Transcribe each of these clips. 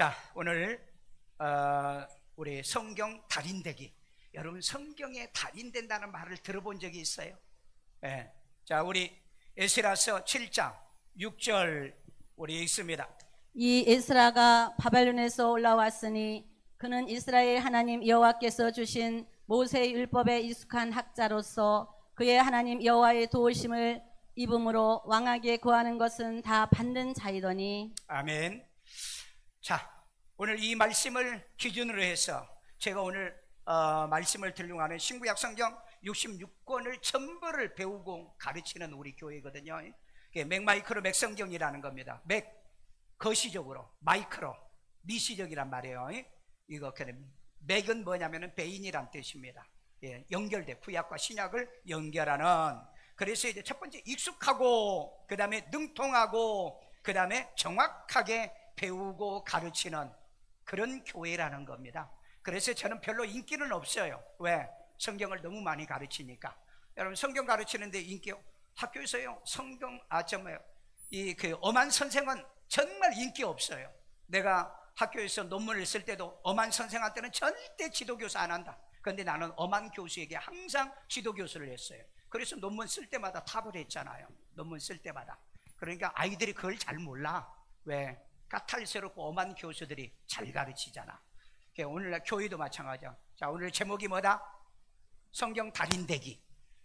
자, 오늘 우리 성경 달인되기. 여러분, 성경에 달인된다는 말을 들어본 적이 있어요? 네. 자, 우리 에스라서 7장 6절 우리 읽습니다. 이 에스라가 바벨론에서 올라왔으니 그는 이스라엘 하나님 여호와께서 주신 모세의 율법에 익숙한 학자로서 그의 하나님 여호와의 도우심을 입음으로 왕에게 구하는 것은 다 받는 자이더니. 아멘. 자, 오늘 이 말씀을 기준으로 해서 제가 오늘 말씀을 들려고 하는 신구약 성경 66권을 전부를 배우고 가르치는 우리 교회거든요. 맥마이크로 맥성경이라는 겁니다. 맥, 거시적으로, 마이크로, 미시적이란 말이에요. 이거 맥은 뭐냐면은 베인이란 뜻입니다. 예, 연결돼, 구약과 신약을 연결하는. 그래서 이제 첫 번째 익숙하고, 그 다음에 능통하고, 그 다음에 정확하게 배우고 가르치는 그런 교회라는 겁니다. 그래서 저는 별로 인기는 없어요. 왜? 성경을 너무 많이 가르치니까. 여러분, 성경 가르치는데 인기, 학교에서요, 성경, 엄한 선생은 정말 인기 없어요. 내가 학교에서 논문을 쓸 때도 엄한 선생한테는 절대 지도교수 안 한다. 그런데 나는 엄한 교수에게 항상 지도교수를 했어요. 그래서 논문 쓸 때마다 탑을 했잖아요. 논문 쓸 때마다. 그러니까 아이들이 그걸 잘 몰라. 왜? 까탈스럽고 엄한 교수들이 잘 가르치잖아. 오늘날 교회도 마찬가지야. 자, 오늘 제목이 뭐다? 성경 달인되기.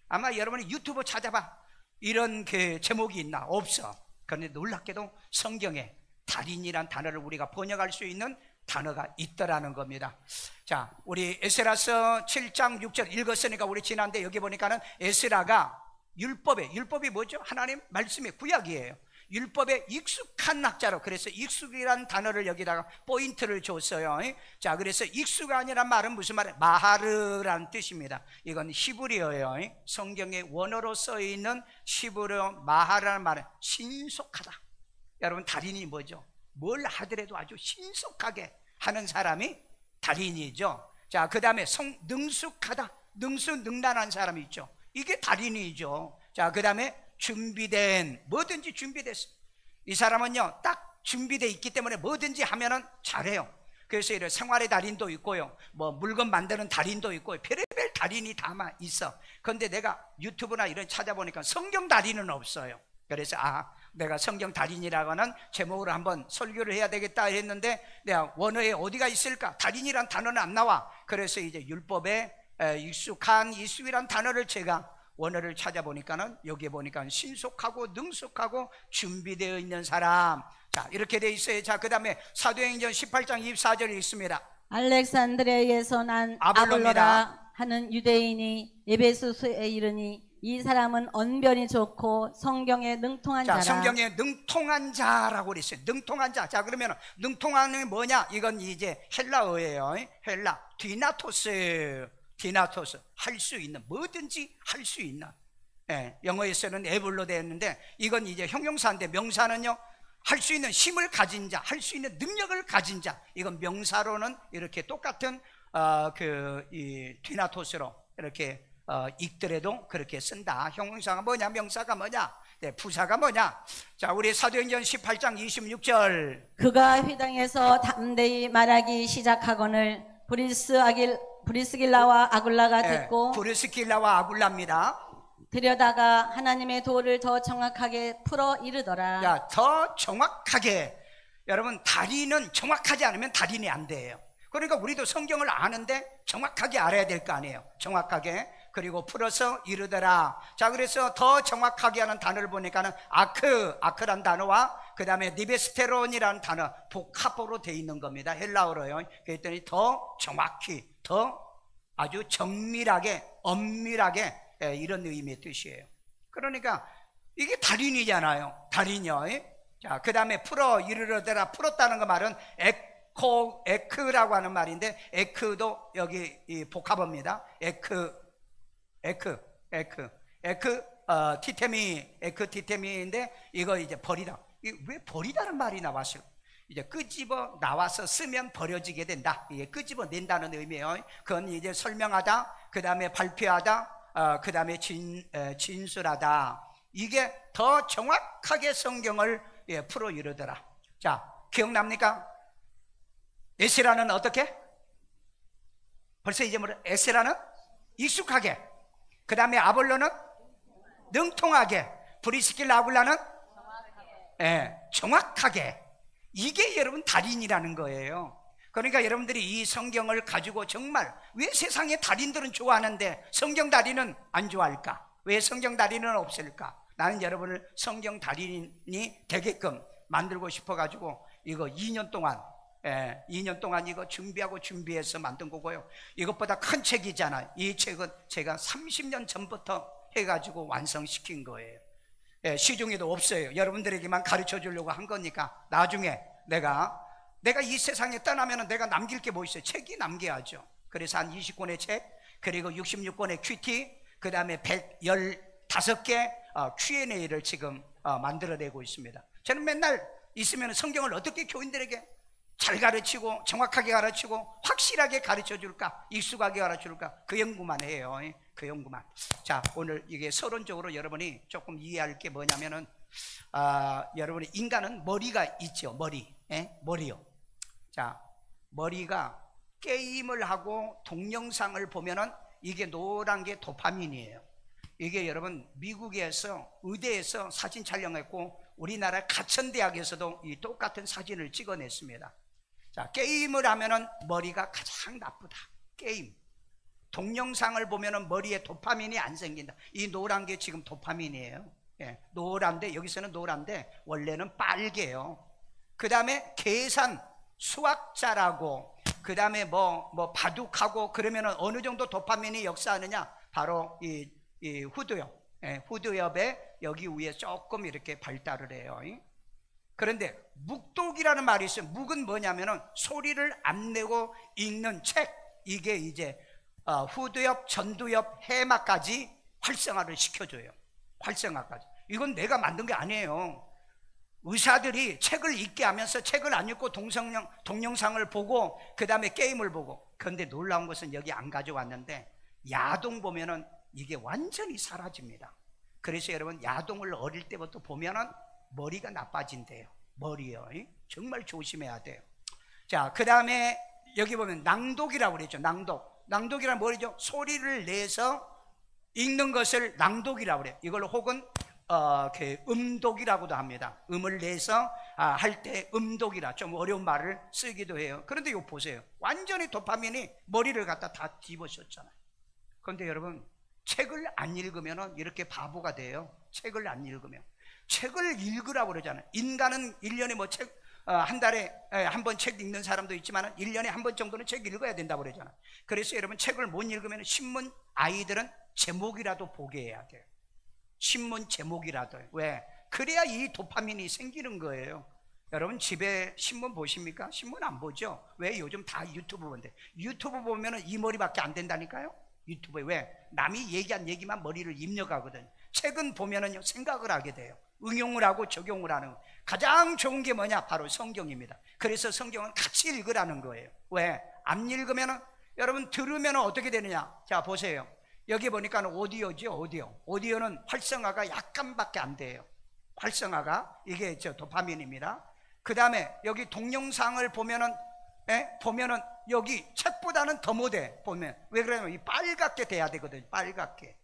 아마 여러분이 유튜브 찾아봐. 이런 그 제목이 있나? 없어. 그런데 놀랍게도 성경에 달인이란 단어를 우리가 번역할 수 있는 단어가 있더라는 겁니다. 자, 우리 에스라서 7장 6절 읽었으니까 우리 지난데 여기 보니까는 에스라가 율법이 뭐죠? 하나님 말씀의 구약이에요. 율법에 익숙한 학자로, 그래서 익숙이란 단어를 여기다가 포인트를 줬어요. 자, 그래서 익숙한이란 말은 무슨 말이에요? 마하르라는 뜻입니다. 이건 히브리어예요. 성경의 원어로 써있는 히브리어 마하르라는 말은 신속하다. 여러분, 달인이 뭐죠? 뭘 하더라도 아주 신속하게 하는 사람이 달인이죠. 자, 그 다음에 능숙하다. 능란한 사람이 있죠. 이게 달인이죠. 자, 그 다음에 뭐든지 준비됐어. 이 사람은요, 딱 준비되어 있기 때문에 뭐든지 하면은 잘해요. 그래서 이런 생활의 달인도 있고요, 뭐 물건 만드는 달인도 있고요, 별의별 달인이 다 있어. 그런데 내가 유튜브나 이런 찾아보니까 성경 달인은 없어요. 그래서 내가 성경 달인이라고 하는 제목으로 한번 설교를 해야 되겠다 했는데, 내가 원어에 어디가 있을까? 달인이란 단어는 안 나와. 그래서 이제 율법에 익숙한 이수이란 단어를 제가 원어를 찾아보니까는 여기에 보니까 신속하고 능숙하고 준비되어 있는 사람. 자, 이렇게 되어 있어요. 자, 그 다음에 사도행전 18장 24절에 있습니다. 알렉산드리아에서 난 아볼로라 하는 유대인이 에베소서에 이르니 이 사람은 언변이 좋고 성경에 능통한 자라. 자, 성경에 능통한 자라고 그랬어요. 능통한 자. 자, 그러면 능통한 게 뭐냐? 이건 이제 헬라어예요. 헬라 디나토스, 할 수 있는, 뭐든지 할 수 있는. 예, 영어에서는 에블로 되었는데 이건 이제 형용사인데, 명사는요, 할 수 있는 힘을 가진 자, 할 수 있는 능력을 가진 자. 이건 명사로는 이렇게 똑같은 이 디나토스로 이렇게 읽더라도 그렇게 쓴다. 형용사가 뭐냐, 명사가 뭐냐, 네, 부사가 뭐냐. 자, 우리 사도행전 18장 26절. 그가 회당에서 담대히 말하기 시작하거늘 브리스길라와 아굴라가 듣고. 브리스길라와 아굴라입니다. 들여다가 하나님의 도를 더 정확하게 풀어 이르더라. 야, 더 정확하게. 여러분, 달인은 정확하지 않으면 달인이 안 돼요. 그러니까 우리도 성경을 아는데 정확하게 알아야 될 거 아니에요. 정확하게. 그리고 풀어서 이르더라. 자, 그래서 더 정확하게 하는 단어를 보니까는 아크란 단어와 그 다음에 니베스테론이라는 단어, 복합어로 되어 있는 겁니다. 헬라어로요. 그랬더니 더 정확히, 더 아주 정밀하게, 엄밀하게, 이런 의미의 뜻이에요. 그러니까 이게 달인이잖아요. 달인이요. 자, 그 다음에 풀어 이르러더라. 풀었다는 거 말은 에크라고 하는 말인데, 에크도 여기 이 복합어입니다. 티테미인데, 이거 이제 버리다. 왜 버리다는 말이 나왔어요? 이제 끄집어 나와서 쓰면 버려지게 된다. 이게 끄집어 낸다는 의미예요. 그건 이제 설명하다, 그 다음에 발표하다, 그 다음에 진술하다. 이게 더 정확하게 성경을 풀어 이르더라. 자, 기억납니까? 에스라는 어떻게? 벌써 잊어버려. 에스라는 익숙하게, 그 다음에 아볼로는 능통하게, 브리스길라 아굴라는 정확하게. 이게 여러분 달인이라는 거예요. 그러니까 여러분들이 이 성경을 가지고 정말 왜 세상의 달인들은 좋아하는데 성경 달인은 안 좋아할까? 왜 성경 달인은 없을까? 나는 여러분을 성경 달인이 되게끔 만들고 싶어가지고 이거 2년 동안 이거 준비해서 만든 거고요. 이것보다 큰 책이잖아요. 이 책은 제가 30년 전부터 해가지고 완성시킨 거예요. 시중에도 없어요. 여러분들에게만 가르쳐 주려고 한 거니까 나중에 내가 이 세상에 떠나면 내가 남길 게 뭐 있어요? 책이 남겨야죠. 그래서 한 20권의 책, 그리고 66권의 큐티, 그 다음에 115개 Q&A를 지금 만들어내고 있습니다. 저는 맨날 있으면 성경을 어떻게 교인들에게 잘 가르치고 정확하게 가르치고 확실하게 가르쳐 줄까, 익숙하게 가르쳐 줄까, 그 연구만 해요. 그 연구만. 자, 오늘 이게 서론적으로 여러분이 조금 이해할 게 뭐냐면은 여러분이 인간은 머리가 있죠. 머리요. 자, 머리가 게임을 하고 동영상을 보면은 이게 노란 게 도파민이에요. 이게 여러분 미국에서 의대에서 사진 촬영했고 우리나라 가천대학에서도 이 똑같은 사진을 찍어냈습니다. 자, 게임을 하면은 머리가 가장 나쁘다. 게임. 동영상을 보면은 머리에 도파민이 안 생긴다. 이 노란 게 지금 도파민이에요. 노란데, 여기서는 노란데 원래는 빨개요. 그 다음에 계산, 수학 잘하고, 그 다음에 뭐 바둑하고 그러면은 어느 정도 도파민이 역사하느냐? 바로 이 후두엽, 후두엽에 여기 위에 조금 이렇게 발달을 해요. 그런데 묵독이라는 말이 있어요. 묵은 뭐냐면은 소리를 안 내고 읽는 책. 이게 이제 후두엽, 전두엽, 해마까지 활성화를 시켜줘요. 활성화까지. 이건 내가 만든 게 아니에요. 의사들이 책을 읽게 하면서 책을 안 읽고 동영상을 보고 그 다음에 게임을 보고. 그런데 놀라운 것은 여기 안 가져왔는데 야동 보면은 이게 완전히 사라집니다. 그래서 여러분 야동을 어릴 때부터 보면은 머리가 나빠진대요. 머리요. 정말 조심해야 돼요. 자, 그 다음에 여기 보면 낭독이라고 그랬죠. 낭독이란 뭐죠? 소리를 내서 읽는 것을 낭독이라고 그래요. 이걸 혹은 음독이라고도 합니다. 음을 내서 할 때 음독이라 좀 어려운 말을 쓰기도 해요. 그런데 이거 보세요. 완전히 도파민이 머리를 갖다 다 뒤집어졌잖아요. 그런데 여러분 책을 안 읽으면 이렇게 바보가 돼요. 책을 안 읽으면. 책을 읽으라고 그러잖아요. 인간은 1년에 뭐 책 한 달에 한 번 책 읽는 사람도 있지만 1년에 한 번 정도는 책 읽어야 된다고 그러잖아요. 그래서 여러분 책을 못 읽으면 신문, 아이들은 제목이라도 보게 해야 돼요. 신문 제목이라도. 왜? 그래야 이 도파민이 생기는 거예요. 여러분 집에 신문 보십니까? 신문 안 보죠? 왜? 요즘 다 유튜브 본대. 유튜브 보면은 이 머리밖에 안 된다니까요. 유튜브에. 왜? 남이 얘기한 얘기만 머리를 입력하거든. 책은 보면은요 생각을 하게 돼요. 응용을 하고 적용을 하는 거. 가장 좋은 게 뭐냐? 바로 성경입니다. 그래서 성경은 같이 읽으라는 거예요. 왜? 안 읽으면은 여러분 들으면은 어떻게 되느냐? 자 보세요. 여기 보니까 오디오죠. 오디오는 활성화가 약간밖에 안 돼요. 활성화가 이게 도파민입니다. 그 다음에 여기 동영상을 보면은 여기 책보다는 더 못해. 보면 왜 그러냐면 이 빨갛게 돼야 되거든요. 빨갛게.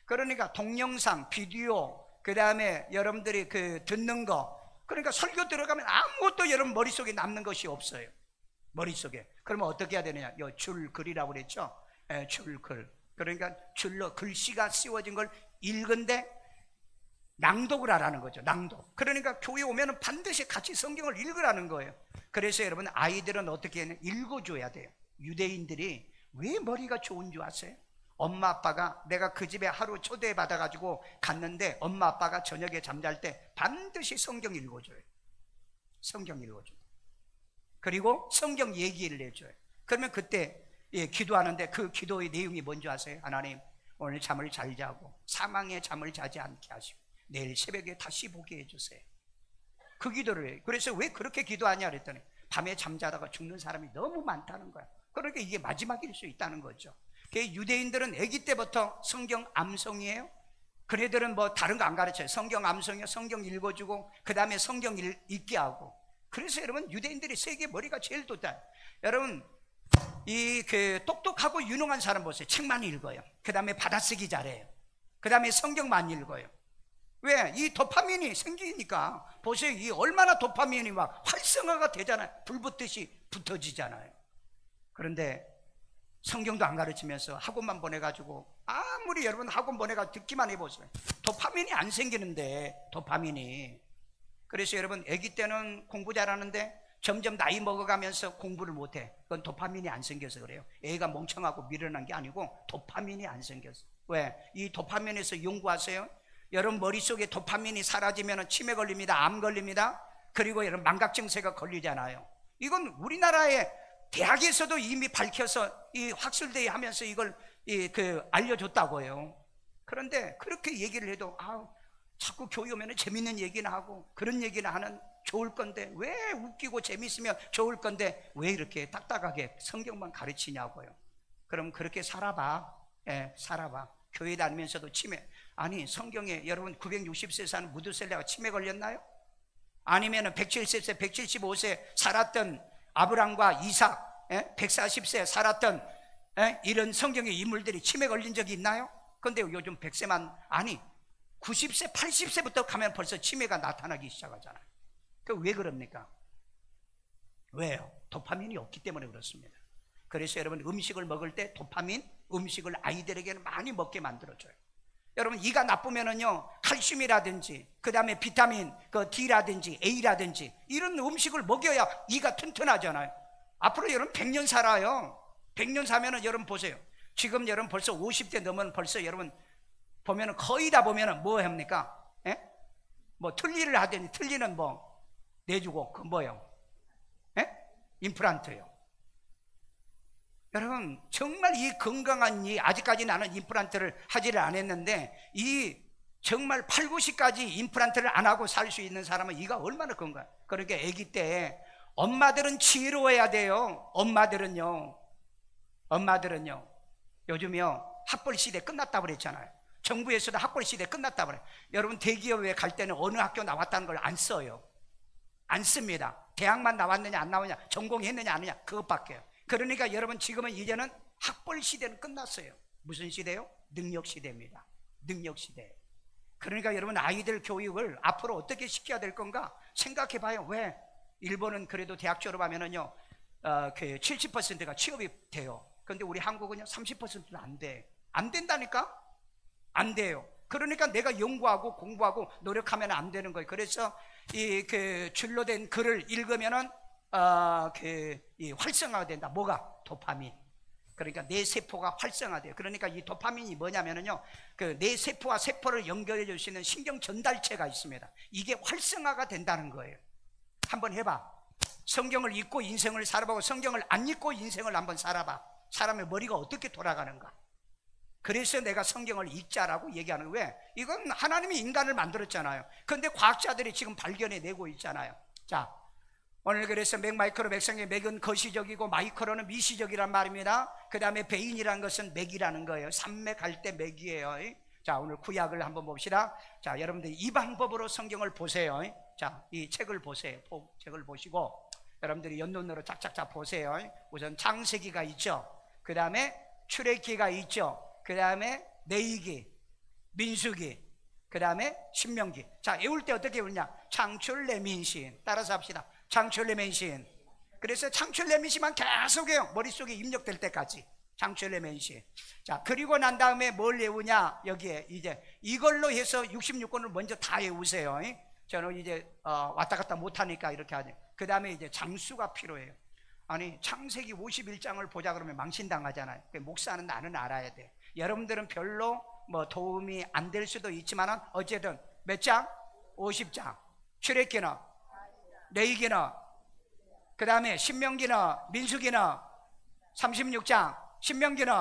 그러니까 동영상, 비디오, 그 다음에 여러분들이 듣는 거, 그러니까 설교 들어가면 아무것도 여러분 머릿속에 남는 것이 없어요. 머릿속에. 그러면 어떻게 해야 되느냐? 요 줄글이라고 그랬죠. 줄글. 그러니까 줄로 글씨가 씌워진 걸 읽은데 낭독을 하라는 거죠. 낭독. 그러니까 교회 오면은 반드시 같이 성경을 읽으라는 거예요. 그래서 여러분 아이들은 어떻게 해야 되냐? 읽어줘야 돼요. 유대인들이 왜 머리가 좋은 줄 아세요? 엄마 아빠가, 내가 그 집에 하루 초대 받아가지고 갔는데 엄마 아빠가 저녁에 잠잘 때 반드시 성경 읽어줘요. 성경 읽어줘요. 그리고 성경 얘기를 해줘요. 그러면 그때 기도하는데 그 기도의 내용이 뭔지 아세요? 하나님 오늘 잠을 잘 자고 사망의 잠을 자지 않게 하시고 내일 새벽에 다시 보게 해주세요. 그 기도를 해요. 그래서 왜 그렇게 기도하냐 그랬더니 밤에 잠자다가 죽는 사람이 너무 많다는 거야. 그러니까 이게 마지막일 수 있다는 거죠. 유대인들은 아기 때부터 성경 암송이에요. 그네들은 뭐 다른 거 안 가르쳐요. 성경 암송이요. 성경 읽어주고 그 다음에 성경 읽게 하고 그래서 여러분 유대인들이 세계 머리가 제일 돋아요. 여러분 이 똑똑하고 유능한 사람 보세요. 책 많이 읽어요. 그 다음에 받아쓰기 잘해요. 그 다음에 성경 많이 읽어요. 왜? 이 도파민이 생기니까. 보세요. 이 얼마나 도파민이 막 활성화가 되잖아요. 불 붙듯이 붙어지잖아요. 그런데 성경도 안 가르치면서 학원만 보내가지고, 아무리 여러분 학원 보내가지고 듣기만 해보세요. 도파민이 안 생기는데, 도파민이. 그래서 여러분 아기 때는 공부 잘하는데 점점 나이 먹어가면서 공부를 못해. 그건 도파민이 안 생겨서 그래요. 애가 멍청하고 미련한 게 아니고 도파민이 안 생겨서. 왜? 이 도파민에서 연구하세요. 여러분 머릿속에 도파민이 사라지면 치매 걸립니다. 암 걸립니다. 그리고 여러분 망각증세가 걸리잖아요. 이건 우리나라의 대학에서도 이미 밝혀서 이 학술대회 하면서 이걸 알려줬다고요. 그런데 그렇게 얘기를 해도 자꾸 교회 오면 재밌는 얘기나 하고 그런 얘기나 하는 좋을 건데, 왜 웃기고 재밌으면 좋을 건데 왜 이렇게 딱딱하게 성경만 가르치냐고요. 그럼 그렇게 살아봐. 살아봐. 교회 다니면서도 치매. 아니 성경에 여러분 960세 사는 무드셀라가 치매 걸렸나요? 아니면 170세 175세 살았던 아브람과 이삭 140세 살았던 이런 성경의 인물들이 치매 걸린 적이 있나요? 근데 요즘 100세만, 아니 90세 80세부터 가면 벌써 치매가 나타나기 시작하잖아요. 왜 그럽니까? 왜요? 도파민이 없기 때문에 그렇습니다. 그래서 여러분 음식을 먹을 때 도파민, 음식을 아이들에게는 많이 먹게 만들어줘요. 여러분 이가 나쁘면은요 칼슘이라든지 그 다음에 비타민 D라든지 A라든지 이런 음식을 먹여야 이가 튼튼하잖아요. 앞으로 여러분 100년 살아요. 100년 사면은 여러분 보세요. 지금 여러분 벌써 50대 넘으면 벌써 여러분 보면은 거의 다 보면은 뭐 합니까? 뭐 틀니를 하더니 틀니는 뭐 내주고 그 뭐요? 임플란트요. 여러분 정말 이 건강한 이 아직까지 나는 임플란트를 하지를 않았는데 이 정말 8, 90까지 임플란트를 안 하고 살 수 있는 사람은 이가 얼마나 건강해. 그러니까 아기 때 엄마들은 지혜로워야 돼요. 엄마들은요 요즘요 학벌 시대 끝났다고 그랬잖아요. 정부에서도 학벌 시대 끝났다고 그래요. 여러분 대기업에 갈 때는 어느 학교 나왔다는 걸 안 써요. 안 씁니다. 대학만 나왔느냐 안 나오냐, 전공했느냐 안 하느냐 그것밖에요. 그러니까 여러분 지금은 이제는 학벌 시대는 끝났어요. 무슨 시대요? 능력 시대입니다. 능력 시대. 그러니까 여러분 아이들 교육을 앞으로 어떻게 시켜야 될 건가 생각해 봐요. 왜? 일본은 그래도 대학 졸업하면은요 70%가 취업이 돼요. 그런데 우리 한국은요 30%는 안 돼. 안 된다니까? 안 돼요. 그러니까 내가 연구하고 공부하고 노력하면 안 되는 거예요. 그래서 이 줄로 된 글을 읽으면은 이 활성화가 된다. 뭐가? 도파민. 그러니까 뇌 세포가 활성화돼요. 그러니까 이 도파민이 뭐냐면은요 뇌 세포와 세포를 연결해 줄 수 있는 신경 전달체가 있습니다. 이게 활성화가 된다는 거예요. 한번 해봐. 성경을 읽고 인생을 살아보고 성경을 안 읽고 인생을 한번 살아봐. 사람의 머리가 어떻게 돌아가는가. 그래서 내가 성경을 읽자라고 얘기하는 거예요. 왜? 이건 하나님이 인간을 만들었잖아요. 그런데 과학자들이 지금 발견해내고 있잖아요. 자, 오늘 그래서 맥마이크로 백성의 맥은 거시적이고 마이크로는 미시적이란 말입니다. 그 다음에 베인이라는 것은 맥이라는 거예요. 산맥할 때 맥이에요. 자, 오늘 구약을 한번 봅시다. 자, 여러분들 이 방법으로 성경을 보세요. 자, 이 책을 보세요. 책을 보시고 여러분들이 연눈으로 짝짝짝 보세요. 우선 창세기가 있죠. 그 다음에 출애기가 있죠. 그 다음에 레위기, 민수기, 그 다음에 신명기. 자, 외울 때 어떻게 외우냐? 창출레민신. 따라서 합시다. 창출레민신. 그래서 창출레민신만 계속 해요. 머릿속에 입력될 때까지. 창출레민신. 자, 그리고 난 다음에 뭘 외우냐? 여기에 이제 이걸로 해서 66권을 먼저 다 외우세요. 저는 이제 왔다 갔다 못하니까 이렇게 하죠. 그 다음에 이제 장수가 필요해요. 아니 창세기 51장을 보자 그러면 망신당하잖아요. 목사는 나는 알아야 돼. 여러분들은 별로 뭐 도움이 안 될 수도 있지만 어쨌든 몇 장? 50장. 출애기는, 레위기는, 그 다음에 신명기는, 민수기는 36장, 신명기는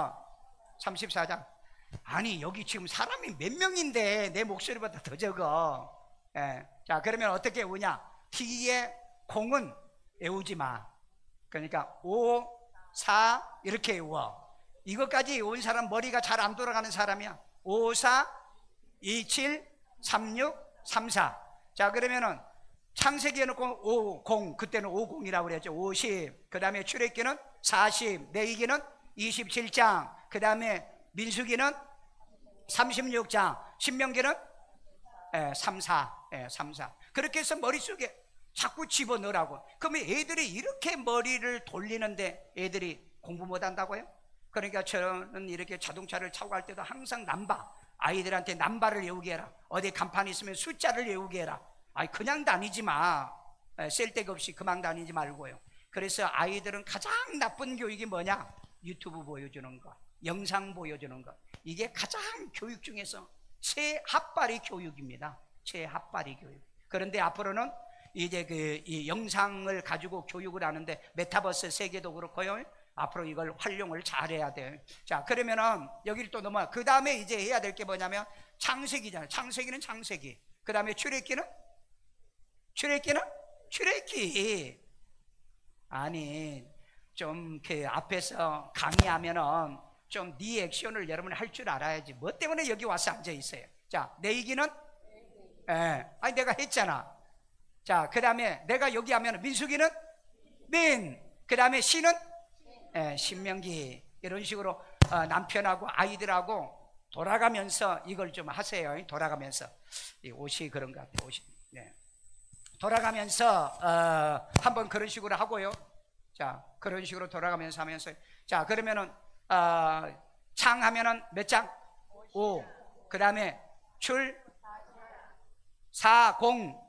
34장. 아니 여기 지금 사람이 몇 명인데 내 목소리보다 더 적어. 자, 그러면 어떻게 외우냐? 뒤에 공은 외우지 마. 그러니까 5, 4 이렇게 외워. 이것까지 외운 사람 머리가 잘 안 돌아가는 사람이야. 5, 4, 2, 7, 3, 6, 3, 4. 자, 그러면은 창세기 해놓고 50, 그때는 50이라고 그랬죠. 50. 그 다음에 출애굽기는 40, 레위기는 27장, 그 다음에 민수기는 36장, 신명기는 3, 4. 그렇게 해서 머릿속에 자꾸 집어넣으라고. 그러면 애들이 이렇게 머리를 돌리는데 애들이 공부 못한다고요? 그러니까 저는 이렇게 자동차를 타고 갈 때도 항상 아이들한테 남바를 외우게 해라. 어디 간판 있으면 숫자를 외우게 해라. 그냥 다니지 마. 쓸데가 없이 그만 다니지 말고요. 그래서 아이들은 가장 나쁜 교육이 뭐냐? 유튜브 보여주는 거, 영상 보여주는 거. 이게 가장 교육 중에서 최핫바리 교육입니다. 최핫바리 교육. 그런데 앞으로는 이제 이 영상을 가지고 교육을 하는데 메타버스 세계도 그렇고요. 앞으로 이걸 활용을 잘해야 돼요. 자, 그러면은 여기를 또 넘어가. 그 다음에 이제 해야 될 게 뭐냐면 창세기잖아요. 창세기는 창세기. 그 다음에 출애굽기는 출애굽기. 아니, 좀 그 앞에서 강의하면은 좀 리액션을 여러분 할 줄 알아야지. 뭐 때문에 여기 와서 앉아 있어요? 자, 레위기는 아니 내가 했잖아. 자, 그 다음에 내가 여기 하면 민수기는 그 다음에 시는 신명기. 이런 식으로 남편하고 아이들하고 돌아가면서 이걸 좀 하세요. 돌아가면서. 이 옷이 그런 것 같아요. 옷이. 네. 돌아가면서 한번 그런 식으로 하고요. 자, 그런 식으로 돌아가면서 하면서. 자, 그러면은 창 하면은 몇 장? 5. 그 다음에 출 4, 0.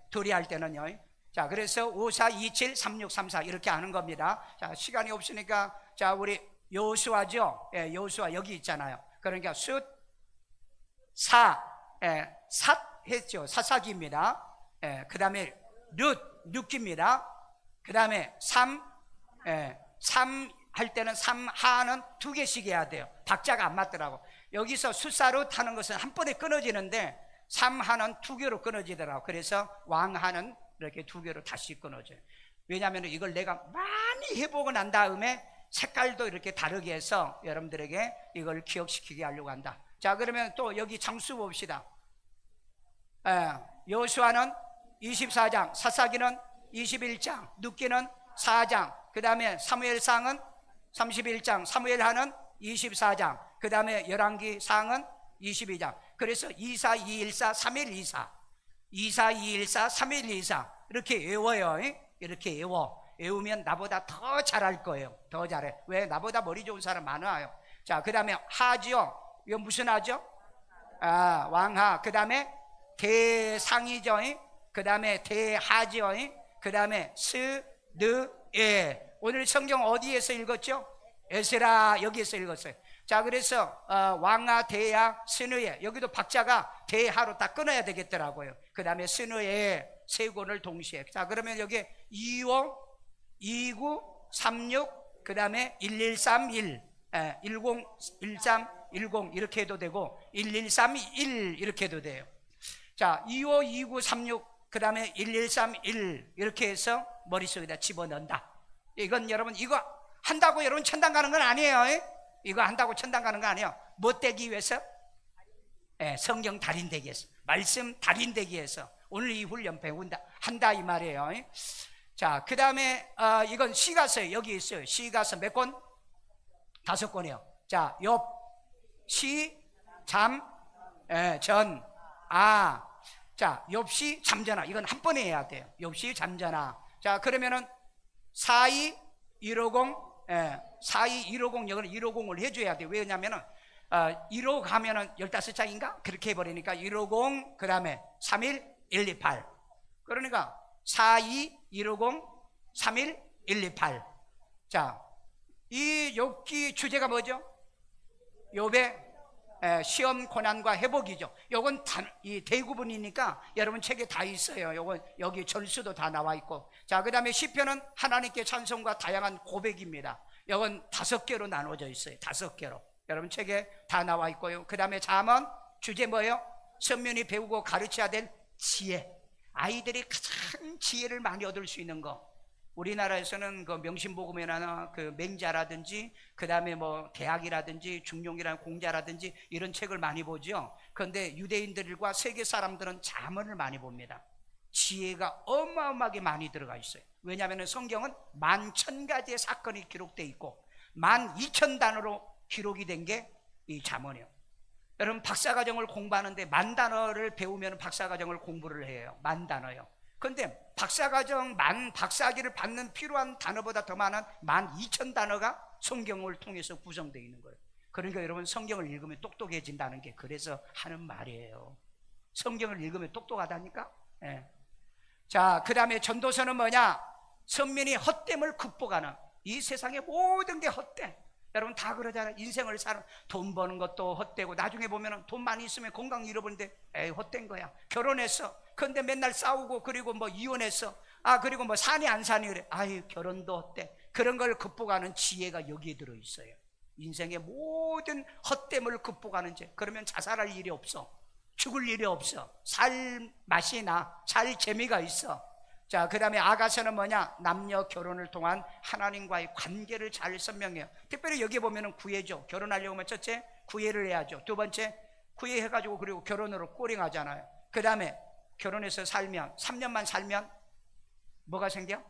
둘이 할 때는요. 자, 그래서 5, 4, 2, 7, 3, 6, 3, 4 이렇게 하는 겁니다. 자, 시간이 없으니까 자, 우리 여호수아죠. 여호수아 여기 있잖아요. 그러니까 숫, 삿 했죠. 사사기입니다. 그 다음에 룻기입니다. 그 다음에 3 할 때는 3하는 2개씩 해야 돼요. 박자가 안 맞더라고. 여기서 숫사룻 하는 것은 한 번에 끊어지는데 3하는 2개로 끊어지더라고. 그래서 왕하는 이렇게 2개로 다시 끊어져요. 왜냐하면 이걸 내가 많이 해보고 난 다음에 색깔도 이렇게 다르게 해서 여러분들에게 이걸 기억시키게 하려고 한다. 자, 그러면 또 여기 장수 봅시다. 여호수아는 24장, 사사기는 21장, 룻기는 4장, 그 다음에 사무엘상은 31장, 사무엘하는 24장, 그 다음에 열왕기상은 22장. 그래서 2사 214 3일 2사 214 3일 2사 이렇게 외워요. 이렇게 외우면 나보다 더 잘할 거예요. 더 잘해. 왜? 나보다 머리 좋은 사람 많아요. 자, 그 다음에 하지요. 이거 무슨 하죠? 왕하. 그 다음에 대상이죠. 그 다음에 대하지요. 그 다음에 오늘 성경 어디에서 읽었죠? 에스라 여기에서 읽었어요. 자, 그래서 왕하, 대하, 스느에 여기도 박자가 대하로 다 끊어야 되겠더라고요. 그 다음에 스느에 세 권을 동시에. 자, 그러면 여기 25, 29, 36, 그 다음에 1131, 10, 13, 10 이렇게 해도 되고 1131 이렇게 해도 돼요. 자, 25, 29, 36, 그 다음에 1131 이렇게 해서 머릿속에다 집어넣는다. 이건 여러분 이거 한다고 여러분 천당 가는 건 아니에요. 이거 한다고 천당 가는 거 아니에요. 뭐 되기 위해서? 성경 달인 되기 위해서, 말씀 달인 되기 위해서 오늘 이 훈련 한다 이 말이에요. 자, 그 다음에 이건 시가서 여기 있어요. 시가서 몇 권? 5권이요. 자, 욥, 시, 잠, 전, 자, 욥시, 잠전하. 이건 한 번에 해야 돼요. 욥시, 잠전하. 자, 그러면은 42, 150, 42, 150, 여기는 150을 해줘야 돼요. 왜냐면은 1호 가면은 15장인가? 그렇게 해버리니까 150, 그 다음에 31, 128. 그러니까 42, 150, 31, 128. 자, 이 욥기 주제가 뭐죠? 욥의 시험, 고난과 회복이죠. 요건 이 대구분이니까 여러분 책에 다 있어요. 요건 여기 절수도 다 나와 있고. 자, 그 다음에 시편은 하나님께 찬송과 다양한 고백입니다. 요건 5개로 나눠져 있어요. 5개로 여러분 책에 다 나와 있고요. 그 다음에 잠언 주제 뭐예요? 선면이 배우고 가르쳐야 될 지혜. 아이들이 가장 지혜를 많이 얻을 수 있는 거. 우리나라에서는 그 명심복음이나 그 맹자라든지 그 다음에 뭐 대학이라든지 중용이라는 공자라든지 이런 책을 많이 보죠. 그런데 유대인들과 세계 사람들은 잠언을 많이 봅니다. 지혜가 어마어마하게 많이 들어가 있어요. 왜냐하면 성경은 11,000가지의 사건이 기록되어 있고 12,000단어로 기록이 된 게 이 잠언이에요. 여러분 박사과정을 공부하는데 10,000단어를 배우면 박사과정을 공부를 해요. 10,000단어요. 그런데 박사과정 박사학위를 받는 필요한 단어보다 더 많은 12,000단어가 성경을 통해서 구성되어 있는 거예요. 그러니까 여러분 성경을 읽으면 똑똑해진다는 게 그래서 하는 말이에요. 성경을 읽으면 똑똑하다니까. 예. 자, 그 다음에 전도서는 뭐냐? 선민이 헛됨을 극복하는, 이 세상의 모든 게 헛돼. 여러분 다 그러잖아요. 인생을 사는, 돈 버는 것도 헛되고 나중에 보면 돈 많이 있으면 건강 잃어버리는데 에이 헛된 거야. 결혼했어. 그런데 맨날 싸우고, 그리고 뭐 이혼했어. 그리고 뭐 사니 안 사니 그래. 아유 결혼도 헛돼. 그런 걸 극복하는 지혜가 여기에 들어있어요. 인생의 모든 헛됨을 극복하는 지. 그러면 자살할 일이 없어. 죽을 일이 없어. 살 맛이 나. 살 재미가 있어. 자, 그 다음에 아가서는 뭐냐? 남녀 결혼을 통한 하나님과의 관계를 잘 설명해요. 특별히 여기 보면은 구애죠. 결혼하려고 하면 첫째 구애를 해야죠. 두 번째 구애해가지고 그리고 결혼으로 꼬링하잖아요. 그 다음에 결혼해서 살면 3년만 살면 뭐가 생겨?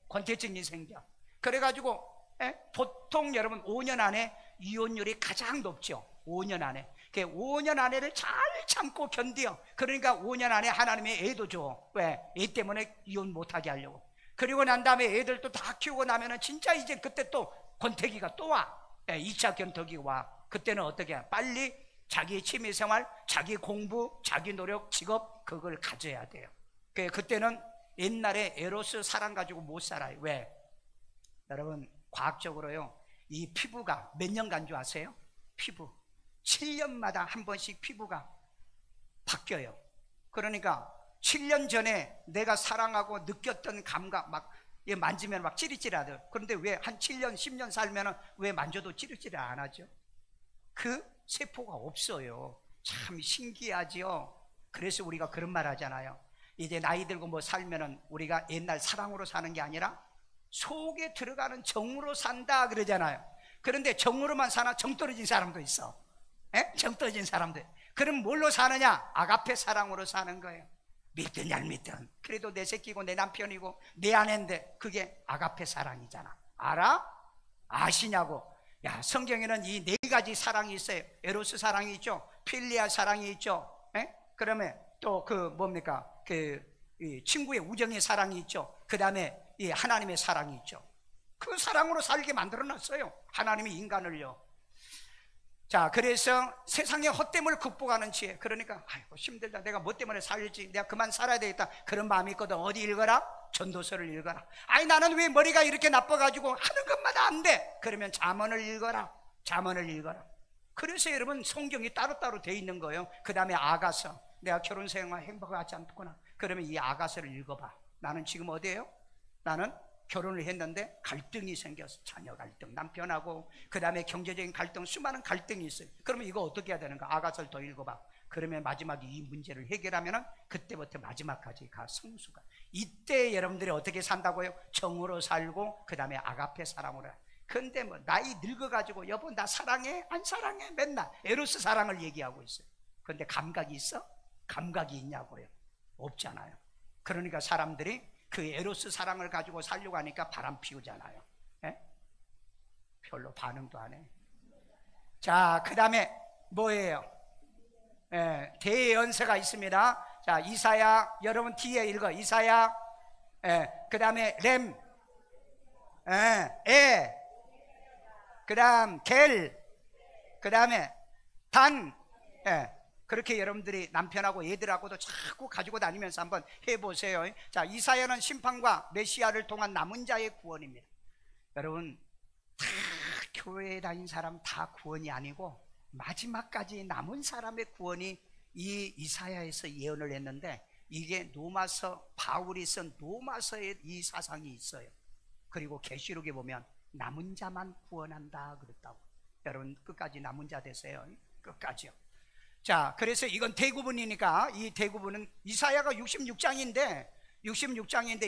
권태증이 생겨. 그래가지고 보통 여러분 5년 안에 이혼율이 가장 높죠. 5년 안에. 5년 안에를 잘 참고 견뎌. 그러니까 5년 안에 하나님이 애도 줘. 왜? 애 때문에 이혼 못하게 하려고. 그리고 난 다음에 애들도 다 키우고 나면은 진짜 이제 그때 또 권태기가 또 와. 2차 견턱이 와. 그때는 어떻게 해? 빨리 자기 취미생활, 자기 공부, 자기 노력, 직업 그걸 가져야 돼요. 그때는 옛날에 에로스 사랑 가지고 못 살아요. 왜? 여러분 과학적으로요, 이 피부가 몇 년간 줄 아세요? 피부 7년마다 한 번씩 피부가 바뀌어요. 그러니까 7년 전에 내가 사랑하고 느꼈던 감각 막 만지면 막 찌릿찌릿하죠. 그런데 왜 한 7년 10년 살면 왜 만져도 찌릿찌릿 안 하죠? 그 세포가 없어요. 참 신기하지요. 그래서 우리가 그런 말 하잖아요. 이제 나이 들고 뭐 살면은 우리가 옛날 사랑으로 사는 게 아니라 속에 들어가는 정으로 산다 그러잖아요. 그런데 정으로만 사나 정 떨어진 사람도 있어. 정 떨어진 사람들. 그럼 뭘로 사느냐? 아가페 사랑으로 사는 거예요. 믿든 안 믿든 그래도 내 새끼고 내 남편이고 내 아내인데 그게 아가페 사랑이잖아. 알아? 아시냐고. 야, 성경에는 이 4가지 사랑이 있어요. 에로스 사랑이 있죠. 필리아 사랑이 있죠. 그러면 또 그 뭡니까? 이 친구의 우정의 사랑이 있죠. 그 다음에 이 하나님의 사랑이 있죠. 그 사랑으로 살게 만들어놨어요. 하나님이 인간을요. 자, 그래서 세상의 헛됨을 극복하는 지혜. 그러니까 아이고 힘들다, 내가 뭐 때문에 살지, 내가 그만 살아야 되겠다, 그런 마음이 있거든. 어디 읽어라? 전도서를 읽어라. 아니 나는 왜 머리가 이렇게 나빠가지고 하는 것마다 안 돼? 그러면 잠언을 읽어라. 잠언을 읽어라. 그래서 여러분 성경이 따로따로 돼 있는 거예요. 그 다음에 아가서. 내가 결혼 생활 행복하지 않구나. 그러면 이 아가서를 읽어봐. 나는 지금 어디에요? 나는 결혼을 했는데 갈등이 생겼어. 자녀 갈등, 남편하고 그 다음에 경제적인 갈등, 수많은 갈등이 있어요. 그러면 이거 어떻게 해야 되는가? 아가서를 더 읽어봐. 그러면 마지막에 이 문제를 해결하면 그때부터 마지막까지 가 성수가. 이때 여러분들이 어떻게 산다고요? 정으로 살고 그 다음에 아가페 사랑으로. 근데 뭐 나이 늙어가지고 여보 나 사랑해? 안 사랑해? 맨날 에로스 사랑을 얘기하고 있어요. 근데 감각이 있어? 감각이 있냐고요? 없잖아요. 그러니까 사람들이 그 에로스 사랑을 가지고 살려고 하니까 바람 피우잖아요. 별로 반응도 안 해. 자, 그 다음에 뭐예요? 대연서가 있습니다. 자, 이사야, 여러분 뒤에 읽어. 이사야, 그 다음에 렘, 그 다음 겔, 그 다음에 단, 그렇게 여러분들이 남편하고 애들하고도 자꾸 가지고 다니면서 한번 해보세요. 자, 이사야는 심판과 메시아를 통한 남은 자의 구원입니다. 여러분 다 교회에 다닌 사람 다 구원이 아니고 마지막까지 남은 사람의 구원이 이 이사야에서 예언을 했는데, 이게 로마서, 바울이 쓴 로마서에 이 사상이 있어요. 그리고 계시록에 보면 남은 자만 구원한다 그랬다고. 여러분 끝까지 남은 자 되세요. 끝까지요. 자, 그래서 이건 대구분이니까 이 대구분은 이사야가 66장인데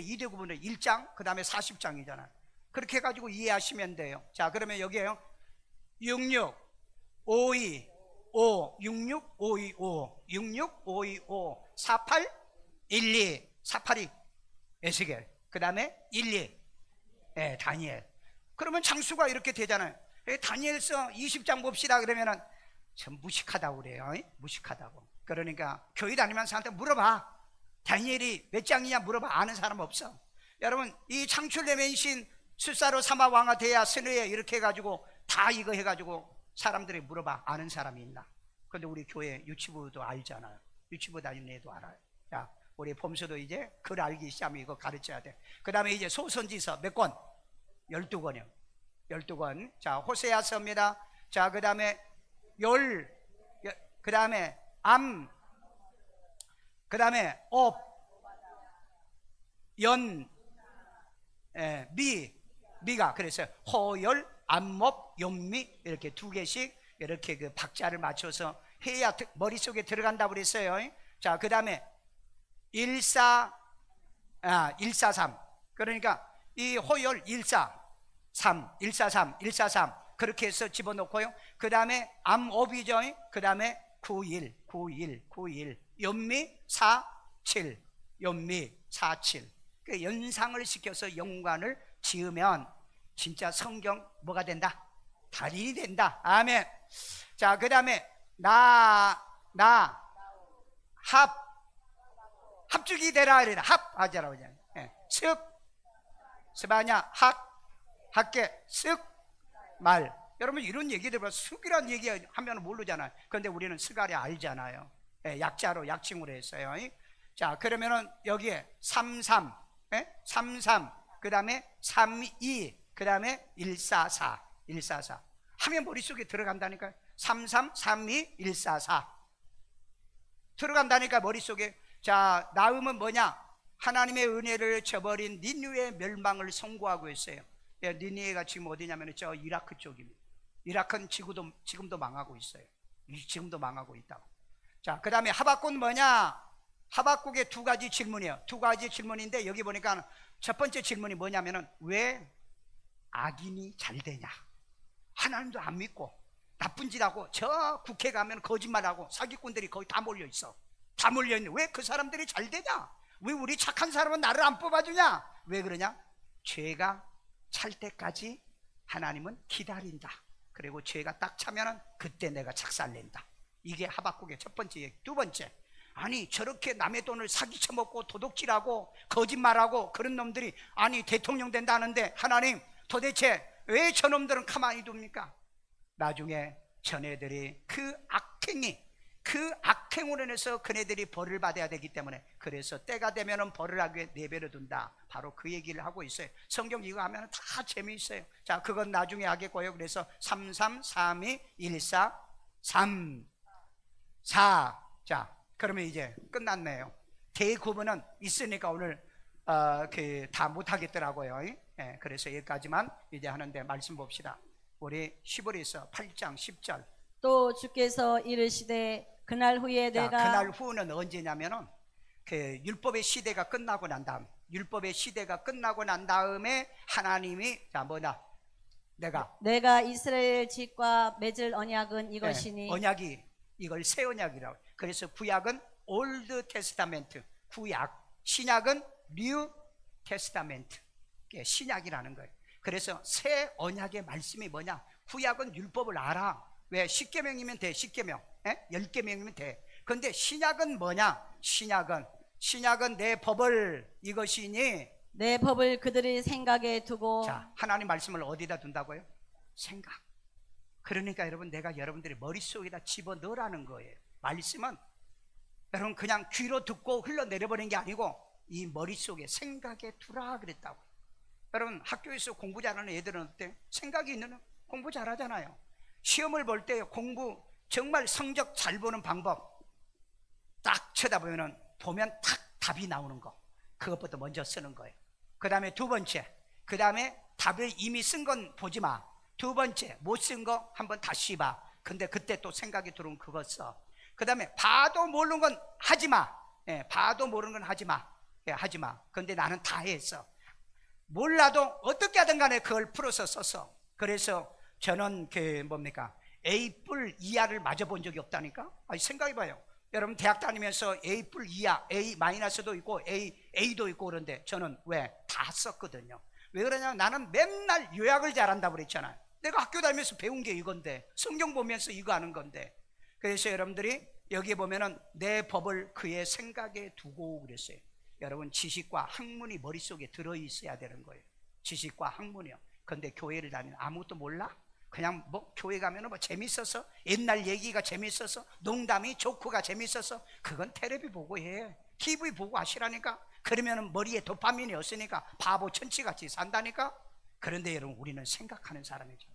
이 대구분은 1장 그 다음에 40장이잖아요. 그렇게 해가지고 이해하시면 돼요. 자, 그러면 여기에요 66 525 66 525 66 525 48 12 사파리, 에스겔, 그 다음에 1, 2, 다니엘. 그러면 장수가 이렇게 되잖아요. 다니엘서 20장 봅시다 그러면은 전 무식하다고 그래요. 무식하다고. 그러니까 교회 다니면서 저한테 물어봐. 다니엘이 몇 장이냐 물어봐. 아는 사람 없어. 여러분, 이 창출의 맨신 술사로 삼아 왕아 대야 스느에 이렇게 해가지고 다 이거 해가지고 사람들이 물어봐. 아는 사람이 있나? 근데 우리 교회 유치부도 알잖아요. 유치부 다니는 애도 알아요. 자, 우리 봄수도 이제 글 알기 시작하면 이거 가르쳐야 돼. 그 다음에 이제 소선지서 몇 권? 12권이요 12권. 자, 호세아서입니다. 자, 그 다음에 그 다음에 그 다음에 미가 그래서 호열, 암목, 연미 이렇게 두 개씩 이렇게 그 박자를 맞춰서 해야 머릿속에 들어간다고 그랬어요. 자, 그 다음에 143 그러니까 이 호열 143 그렇게 해서 집어넣고요. 그 다음에 암옵이죠. 그 다음에 91 연미 47 그 연상을 시켜서 연관을 지으면 진짜 성경 뭐가 된다? 달인이 된다. 아멘. 자, 그 다음에 합죽이 되라 이래라. 합하자라고 하잖아요. 스바냐 학계 말. 여러분 이런 얘기 들어봐. 습이란 얘기 하면 모르잖아요. 그런데 우리는 스가랴 알잖아요. 약자로 약칭으로 했어요. 자, 그러면은 여기에 33 그 다음에 32 그 다음에 144 하면 머릿속에 들어간다니까요. 33 32 144 들어간다니까 머릿속에. 자, 나음은 뭐냐? 하나님의 은혜를 저버린 니느웨의 멸망을 선고하고 있어요. 니느웨가 지금 어디냐면 저 이라크 쪽입니다. 이라크는 지금도 망하고 있어요. 지금도 망하고 있다고. 자, 그 다음에 하박국은 뭐냐? 하박국의 두 가지 질문이에요. 두 가지 질문인데 여기 보니까 첫 번째 질문이 뭐냐면은 왜 악인이 잘 되냐? 하나님도 안 믿고 나쁜 짓 하고 저 국회 가면 거짓말하고 사기꾼들이 거기 다 몰려 있어. 다 몰려 있는 왜 그 사람들이 잘 되냐? 왜 우리 착한 사람은 나를 안 뽑아주냐? 왜 그러냐? 죄가 찰 때까지 하나님은 기다린다. 그리고 죄가 딱 차면은 그때 내가 착살낸다. 이게 하박국의 첫 번째 얘기. 두 번째, 아니 저렇게 남의 돈을 사기쳐먹고 도둑질하고 거짓말하고 그런 놈들이 아니 대통령 된다는데 하나님 도대체 왜 저놈들은 가만히 둡니까? 나중에 저네들이 그 악행으로 인해서 그네들이 벌을 받아야 되기 때문에 그래서 때가 되면은 벌을 하기 위해 내버려 둔다. 바로 그 얘기를 하고 있어요. 성경 이거 하면 다 재미있어요. 자, 그건 나중에 하겠고요. 그래서 33 32 14 3 4 자, 그러면 이제 끝났네요. 대구문은 있으니까 오늘 다 못하겠더라고요. 그래서 여기까지만 이제 하는데 말씀 봅시다. 우리 히브리서 8장 10절. 또 주께서 이르시되 그날 후에 내가 그날 후는 언제냐면은 그 율법의 시대가 끝나고 난 다음, 율법의 시대가 끝나고 난 다음에 하나님이 자 뭐냐? 내가 이스라엘 집과 맺을 언약은 이것이니. 언약이 이걸 새 언약이라고. 그래서 구약은 올드 테스타멘트, 구약. 신약은 뉴 테스타멘트. 신약이라는 거예요. 그래서 새 언약의 말씀이 뭐냐? 구약은 율법을 알아. 왜? 10계명이면 돼. 10계명 10계명이면 돼. 근데 신약은 뭐냐? 신약은 내 법을 이것이니 내 법을 그들의 생각에 두고. 자, 하나님 말씀을 어디다 둔다고요? 생각. 그러니까 여러분 내가 여러분들의 머릿속에다 집어넣으라는 거예요. 말씀은 여러분 그냥 귀로 듣고 흘러내려버리는 게 아니고 이 머릿속에 생각에 두라 그랬다고. 여러분 학교에서 공부 잘하는 애들은 어때? 생각이 있는 공부 잘하잖아요. 시험을 볼 때 공부 정말 성적 잘 보는 방법 딱 쳐다보면 딱 답이 나오는 거. 그것부터 먼저 쓰는 거예요. 그 다음에 두 번째, 그 다음에 답을 이미 쓴 건 보지 마. 두 번째, 못 쓴 거 한번 다시 봐. 근데 그때 또 생각이 들어오면 그거 써. 그 다음에 봐도 모르는 건 하지 마. 봐도 모르는 건 하지 마. 하지 마. 근데 나는 다 했어. 몰라도 어떻게 하든 간에 그걸 풀어서 썼어. 그래서 저는 A 뿔 이하를 맞아본 적이 없다니까. 아니 생각해봐요. 여러분 대학 다니면서 A 뿔 이하, A 마이너스도 있고 A도 있고 그런데 저는 왜? 다 썼거든요. 왜 그러냐면 나는 맨날 요약을 잘한다고 그랬잖아요. 내가 학교 다니면서 배운 게 이건데, 성경 보면서 이거 하는 건데. 그래서 여러분들이 여기에 보면은 내 법을 그의 생각에 두고 그랬어요. 여러분 지식과 학문이 머릿속에 들어있어야 되는 거예요. 지식과 학문이요. 근데 교회를 다니면 아무것도 몰라? 그냥 뭐 교회 가면은 뭐 재밌어서, 옛날 얘기가 재밌어서, 농담이 조크가 재밌어서, 그건 텔레비 보고 해. TV 보고 하시라니까. 그러면은 머리에 도파민이 없으니까 바보 천치같이 산다니까. 그런데 여러분 우리는 생각하는 사람이죠.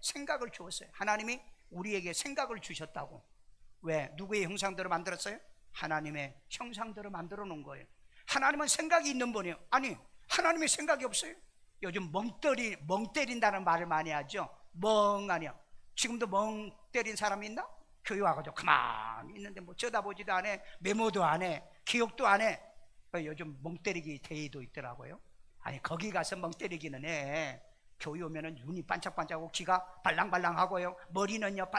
생각을 주었어요. 하나님이 우리에게 생각을 주셨다고. 왜? 누구의 형상대로 만들었어요? 하나님의 형상대로 만들어 놓은 거예요. 하나님은 생각이 있는 분이에요. 아니, 하나님의 생각이 없어요? 요즘 멍 때린다는 말을 많이 하죠. 멍하니요. 지금도 멍 때린 사람이 있나? 교회 와가지고 가만히 있는데 뭐 쳐다보지도 안 해, 메모도 안 해, 기억도 안 해. 요즘 멍 때리기 대회도 있더라고요. 아니 거기 가서 멍 때리기는 해. 교회 오면은 눈이 반짝반짝하고 귀가 발랑발랑하고요. 머리는요